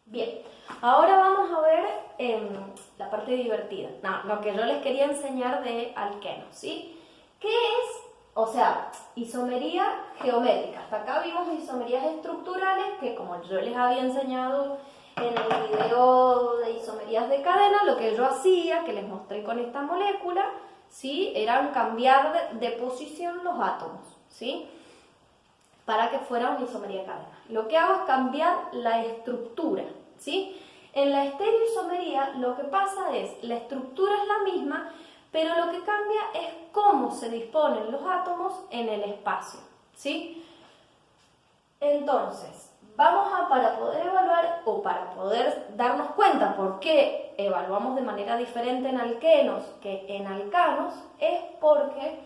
Bien, ahora vamos a ver la parte divertida. No, lo que yo les quería enseñar de alquenos, ¿sí? ¿Qué es? O sea, isomería geométrica. Hasta acá vimos isomerías estructurales que, como yo les había enseñado en el video de isomerías de cadena, lo que yo hacía, que les mostré con esta molécula, ¿sí? Era cambiar de posición los átomos, ¿sí? Para que fuera una isomería de cadena. Lo que hago es cambiar la estructura, ¿sí? En la estereoisomería lo que pasa es, la estructura es la misma, pero lo que cambia es cómo se disponen los átomos en el espacio, ¿sí? Entonces, para poder evaluar o para poder darnos cuenta por qué evaluamos de manera diferente en alquenos que en alcanos, es porque,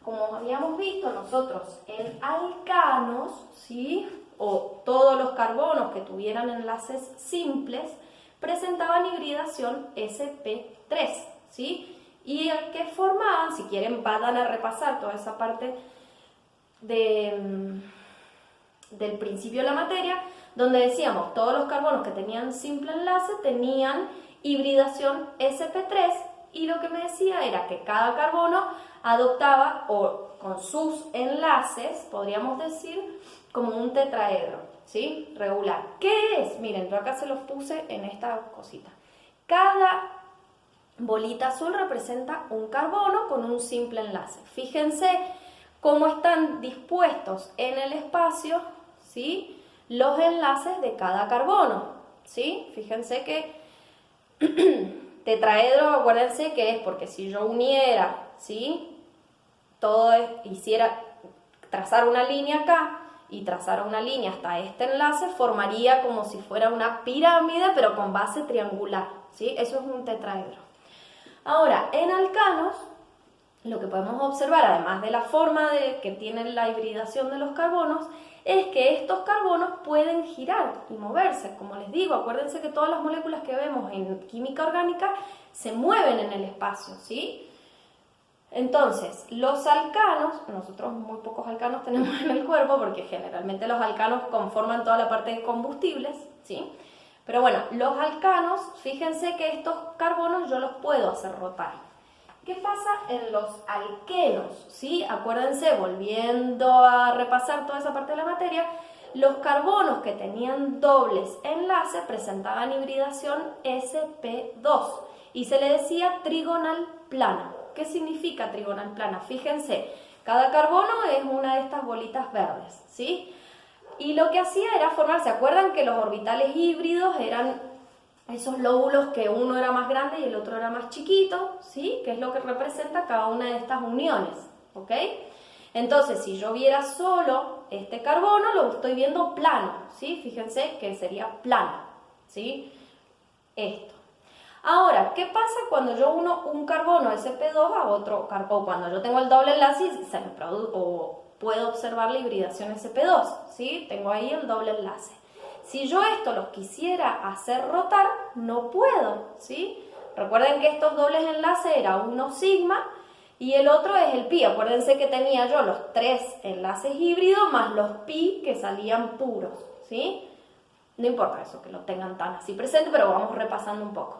como habíamos visto nosotros en alcanos, ¿sí? O todos los carbonos que tuvieran enlaces simples presentaban hibridación sp3, ¿sí? Y el que formaban, si quieren vayan a repasar toda esa parte del principio de la materia, donde decíamos todos los carbonos que tenían simple enlace tenían hibridación sp3, y lo que me decía era que cada carbono adoptaba, o con sus enlaces, podríamos decir, como un tetraedro, ¿sí? Regular. ¿Qué es? Miren, yo acá se los puse en esta cosita. Cada bolita azul representa un carbono con un simple enlace. Fíjense cómo están dispuestos en el espacio, ¿sí? Los enlaces de cada carbono, ¿sí? Fíjense que tetraedro, acuérdense que es porque si yo uniera, ¿sí? Hiciera trazar una línea acá y trazar una línea hasta este enlace, formaría como si fuera una pirámide, pero con base triangular, ¿sí? Eso es un tetraedro. Ahora, en alcanos, lo que podemos observar, además de la forma que tiene la hibridación de los carbonos, es que estos carbonos pueden girar y moverse. Como les digo, acuérdense que todas las moléculas que vemos en química orgánica se mueven en el espacio, ¿sí? Entonces, los alcanos, nosotros muy pocos alcanos tenemos en el cuerpo porque generalmente los alcanos conforman toda la parte de combustibles, ¿sí? Pero bueno, los alcanos, fíjense que estos carbonos yo los puedo hacer rotar. ¿Qué pasa en los alquenos? ¿Sí? Acuérdense, volviendo a repasar toda esa parte de la materia, los carbonos que tenían dobles enlaces presentaban hibridación sp2 y se le decía trigonal plana. ¿Qué significa trigonal plana? Fíjense, cada carbono es una de estas bolitas verdes, ¿sí? Y lo que hacía era formar, ¿se acuerdan que los orbitales híbridos eran esos lóbulos que uno era más grande y el otro era más chiquito, ¿sí? Que es lo que representa cada una de estas uniones, ¿ok? Entonces, si yo viera solo este carbono, lo estoy viendo plano, ¿sí? Fíjense que sería plano, ¿sí? Esto. Ahora, ¿qué pasa cuando yo uno un carbono sp2 a otro carbono? Cuando yo tengo el doble enlace y se me produce, o puedo observar la hibridación sp2, ¿sí? Tengo ahí el doble enlace. Si yo esto los quisiera hacer rotar, no puedo, ¿sí? Recuerden que estos dobles enlaces era uno sigma y el otro es el pi. Acuérdense que tenía yo los tres enlaces híbridos más los pi que salían puros, ¿sí? No importa eso, que lo tengan tan así presente, pero vamos repasando un poco.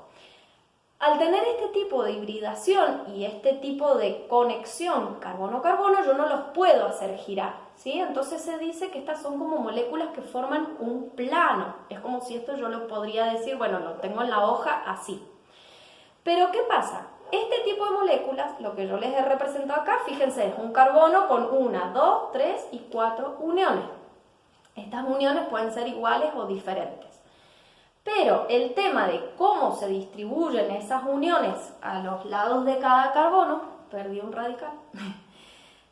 Al tener este tipo de hibridación y este tipo de conexión carbono-carbono, yo no los puedo hacer girar, ¿sí? Entonces se dice que estas son como moléculas que forman un plano. Es como si esto yo lo podría decir, bueno, lo tengo en la hoja así. Pero ¿qué pasa? Este tipo de moléculas, lo que yo les he representado acá, fíjense, es un carbono con 1, 2, 3 y 4 uniones. Estas uniones pueden ser iguales o diferentes. Pero el tema de cómo se distribuyen esas uniones a los lados de cada carbono, perdí un radical,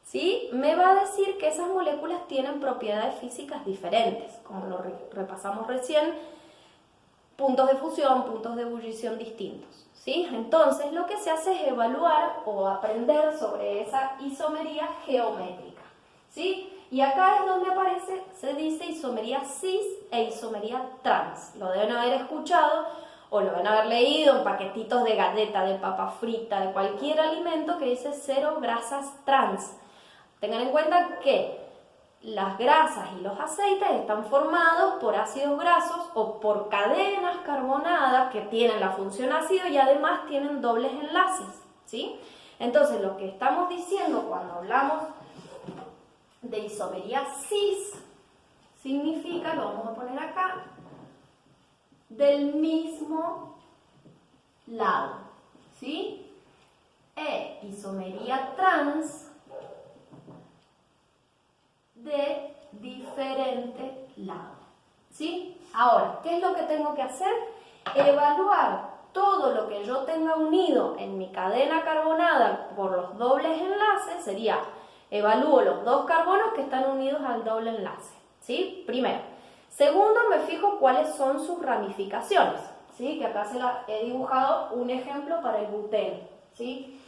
¿sí? Me va a decir que esas moléculas tienen propiedades físicas diferentes, como lo repasamos recién, puntos de fusión, puntos de ebullición distintos, ¿sí? Entonces lo que se hace es evaluar o aprender sobre esa isomería geométrica, ¿sí? Y acá es donde aparece, se dice isomería cis e isomería trans. Lo deben haber escuchado o lo deben haber leído en paquetitos de galleta, de papa frita, de cualquier alimento que dice 0 grasas trans. Tengan en cuenta que las grasas y los aceites están formados por ácidos grasos o por cadenas carbonadas que tienen la función ácido y además tienen dobles enlaces, ¿sí? Entonces, lo que estamos diciendo cuando hablamos de isomería cis significa, lo vamos a poner acá, del mismo lado, ¿sí? E isomería trans de diferente lado, ¿sí? Ahora, ¿qué es lo que tengo que hacer? Evaluar todo lo que yo tenga unido en mi cadena carbonada por los dobles enlaces, sería, evalúo los dos carbonos que están unidos al doble enlace, ¿sí? Primero. Segundo, me fijo cuáles son sus ramificaciones, ¿sí? Que acá se la he dibujado un ejemplo para el buteno, ¿sí?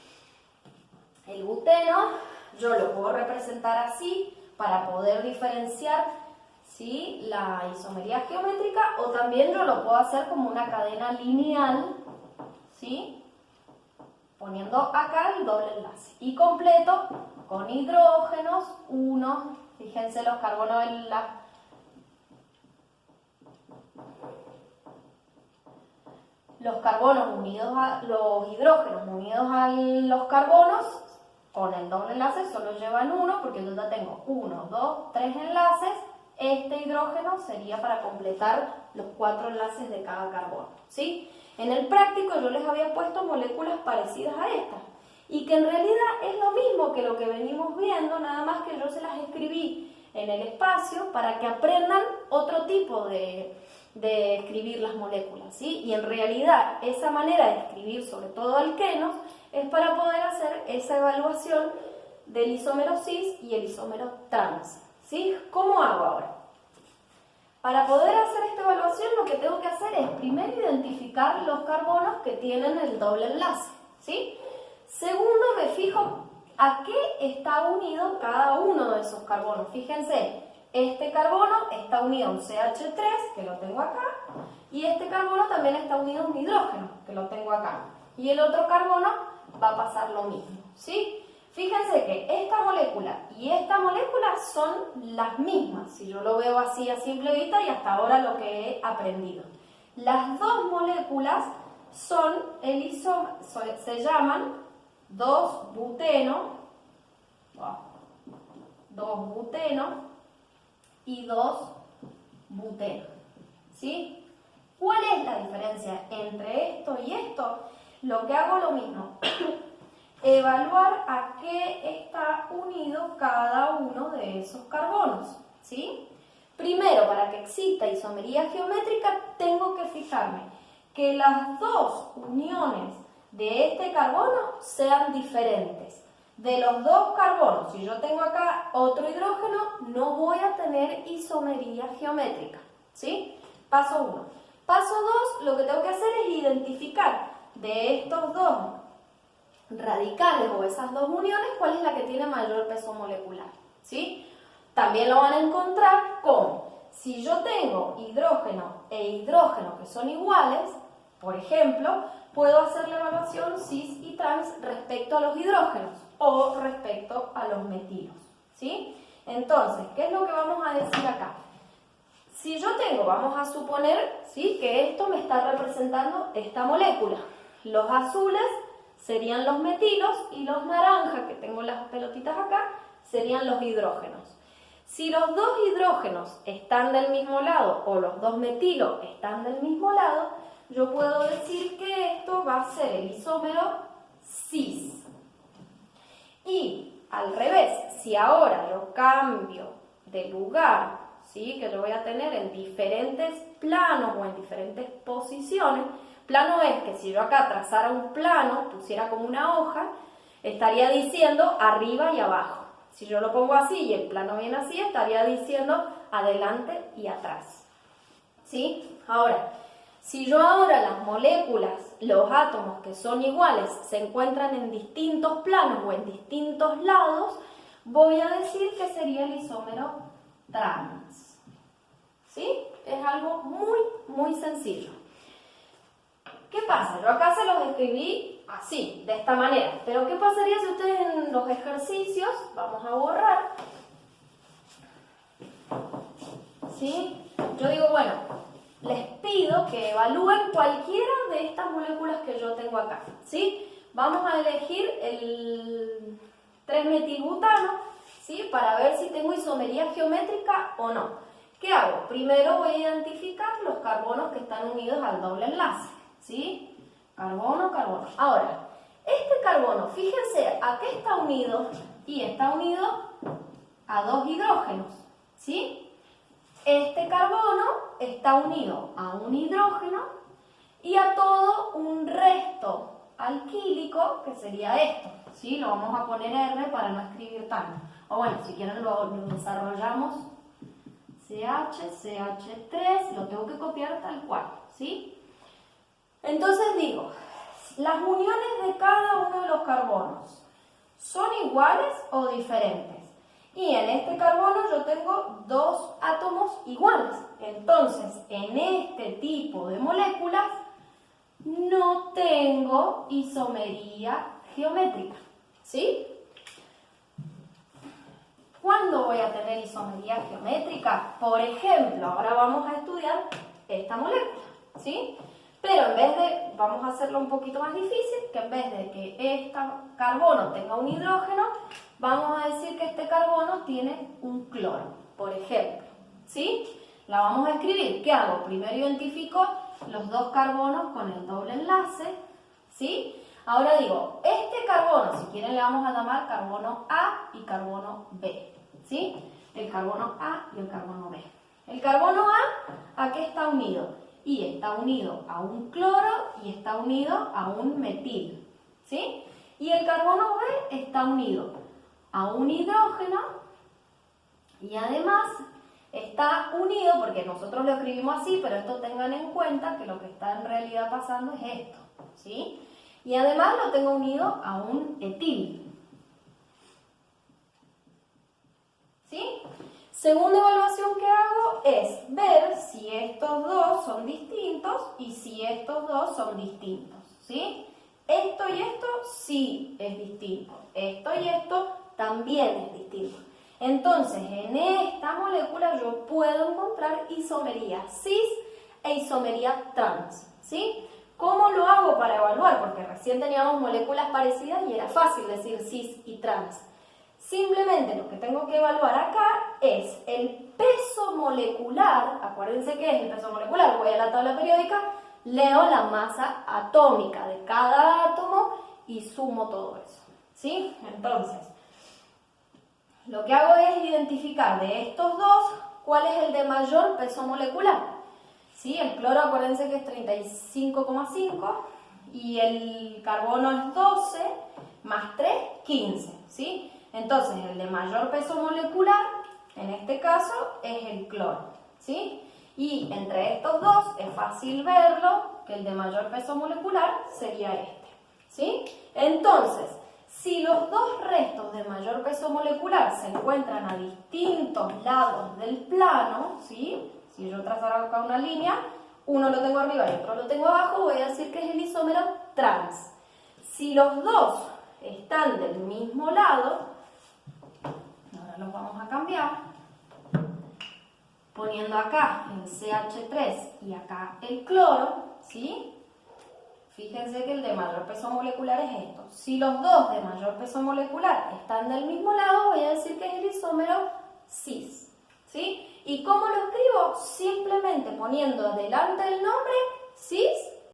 El buteno yo lo puedo representar así para poder diferenciar, ¿sí?, la isomería geométrica, o también yo lo puedo hacer como una cadena lineal, ¿sí?, poniendo acá el doble enlace. Y completo con hidrógenos, uno, fíjense los carbonos en los carbonos unidos a los hidrógenos unidos a los carbonos con el doble enlace solo llevan uno, porque yo ya tengo 1, 2, 3 enlaces. Este hidrógeno sería para completar los 4 enlaces de cada carbono, ¿sí? En el práctico yo les había puesto moléculas parecidas a estas y que en realidad es lo mismo que lo que venimos viendo, nada más que yo se las escribí en el espacio para que aprendan otro tipo de escribir las moléculas, ¿sí? Y en realidad esa manera de escribir, sobre todo alquenos, es para poder hacer esa evaluación del isómero cis y el isómero trans, ¿sí? ¿Cómo hago ahora? Para poder hacer esta evaluación lo que tengo que hacer es primero identificar los carbonos que tienen el doble enlace, ¿sí? Segundo, me fijo a qué está unido cada uno de esos carbonos. Fíjense, este carbono está unido a un CH3, que lo tengo acá, y este carbono también está unido a un hidrógeno, que lo tengo acá. Y el otro carbono va a pasar lo mismo, ¿sí? Fíjense que esta molécula y esta molécula son las mismas, si yo lo veo así a simple vista y hasta ahora lo que he aprendido. Las dos moléculas son se llaman 2-buteno, 2-buteno y 2-buteno, ¿sí? ¿Cuál es la diferencia entre esto y esto? Lo que hago lo mismo. Evaluar a qué está unido cada uno de esos carbonos, ¿sí? Primero, para que exista isomería geométrica, tengo que fijarme que las dos uniones de este carbono sean diferentes. De los dos carbonos, si yo tengo acá otro hidrógeno, no voy a tener isomería geométrica, ¿sí? Paso 1. Paso 2, lo que tengo que hacer es identificar de estos dos radicales o esas dos uniones, cuál es la que tiene mayor peso molecular, ¿sí? También lo van a encontrar como, si yo tengo hidrógeno e hidrógeno que son iguales, por ejemplo, puedo hacer la evaluación cis y trans respecto a los hidrógenos o respecto a los metilos, ¿sí? Entonces, ¿qué es lo que vamos a decir acá? Si yo tengo, vamos a suponer, ¿sí?, que esto me está representando esta molécula. Los azules serían los metilos y los naranjas, que tengo las pelotitas acá, serían los hidrógenos. Si los dos hidrógenos están del mismo lado o los dos metilos están del mismo lado, yo puedo decir que esto va a ser el isómero cis. Y al revés, si ahora yo cambio de lugar, ¿sí?, que lo voy a tener en diferentes planos o en diferentes posiciones. Plano es que si yo acá trazara un plano, pusiera como una hoja, estaría diciendo arriba y abajo. Si yo lo pongo así y el plano viene así, estaría diciendo adelante y atrás, ¿sí? Ahora, si yo ahora las moléculas, los átomos que son iguales, se encuentran en distintos planos o en distintos lados, voy a decir que sería el isómero trans, ¿sí? Es algo muy, muy sencillo. ¿Qué pasa? Yo acá se los escribí así, de esta manera. Pero ¿qué pasaría si ustedes en los ejercicios, vamos a borrar, ¿sí? Yo digo, bueno, les pido que evalúen cualquiera de estas moléculas que yo tengo acá, ¿sí? Vamos a elegir el 3-metilbutano, ¿sí? Para ver si tengo isomería geométrica o no. ¿Qué hago? Primero voy a identificar los carbonos que están unidos al doble enlace, ¿sí? Carbono, carbono. Ahora, este carbono, fíjense, ¿a qué está unido? Y está unido a 2 hidrógenos, ¿sí? Este carbono está unido a un hidrógeno y a todo un resto alquílico, que sería esto, ¿sí? Lo vamos a poner R para no escribir tanto. O bueno, si quieren lo desarrollamos. CH3, lo tengo que copiar tal cual, ¿sí? Entonces digo, las uniones de cada uno de los carbonos, ¿son iguales o diferentes? Y en este carbono yo tengo 2 átomos iguales. Entonces, en este tipo de moléculas no tengo isomería geométrica, ¿sí? ¿Cuándo voy a tener isomería geométrica? Por ejemplo, ahora vamos a estudiar esta molécula, ¿sí? Pero en vez de, vamos a hacerlo un poquito más difícil, que en vez de que este carbono tenga un hidrógeno, vamos a decir que este carbono tiene un cloro, por ejemplo, ¿sí? La vamos a escribir. ¿Qué hago? Primero identifico los 2 carbonos con el doble enlace, ¿sí? Ahora digo, este carbono, si quieren le vamos a llamar carbono A y carbono B, ¿sí? El carbono A y el carbono B. El carbono ¿a qué está unido? Y está unido a un cloro y está unido a un metil, ¿sí? Y el carbono B está unido a un hidrógeno y además está unido, porque nosotros lo escribimos así, pero esto tengan en cuenta que lo que está en realidad pasando es esto, ¿sí? Y además lo tengo unido a un etil, ¿sí? Segunda evaluación que hago es ver si estos 2 son distintos y si estos 2 son distintos, ¿sí? Esto y esto sí es distinto, esto y esto también es distinto. Entonces, en esta molécula yo puedo encontrar isomería cis e isomería trans, ¿sí? ¿Cómo lo hago para evaluar? Porque recién teníamos moléculas parecidas y era fácil decir cis y trans. Simplemente lo que tengo que evaluar acá es el peso molecular. Acuérdense que es el peso molecular. Voy a la tabla periódica, leo la masa atómica de cada átomo y sumo todo eso, ¿sí? Entonces, lo que hago es identificar de estos 2 cuál es el de mayor peso molecular. ¿Sí? El cloro, acuérdense que es 35,5 y el carbono es 12 más 3, 15, ¿sí? Entonces, el de mayor peso molecular, en este caso, es el cloro, ¿sí? Y entre estos 2 es fácil verlo, que el de mayor peso molecular sería este, ¿sí? Entonces, si los 2 restos de mayor peso molecular se encuentran a distintos lados del plano, ¿sí? Si yo trazara acá una línea, uno lo tengo arriba y otro lo tengo abajo, voy a decir que es el isómero trans. Si los 2 están del mismo lado, ahora los vamos a cambiar, poniendo acá el CH3 y acá el cloro, ¿sí? Fíjense que el de mayor peso molecular es esto. Si los 2 de mayor peso molecular están del mismo lado, voy a decir que es el isómero cis, ¿sí? ¿Y cómo lo escribo? Simplemente poniendo delante el nombre